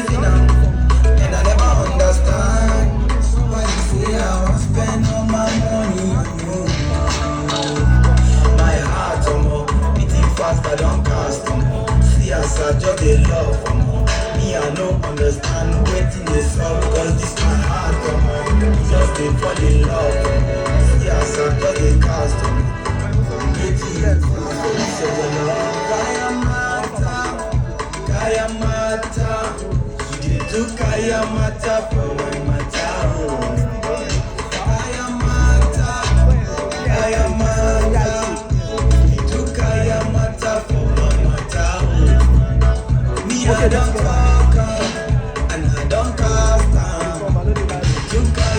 reason and I never understand why you say I want spend all my money on you. My heart, beating fast, I don't cast, see as I just a love, me I no understand waiting this up, cause this my heart, just they fall in love, see as I just a cast, getting so Kaya mata, you did do kaya mata for my mata. Kaya mata, you do kaya mata for my mata. Me I don't talk and I don't cast. You do kaya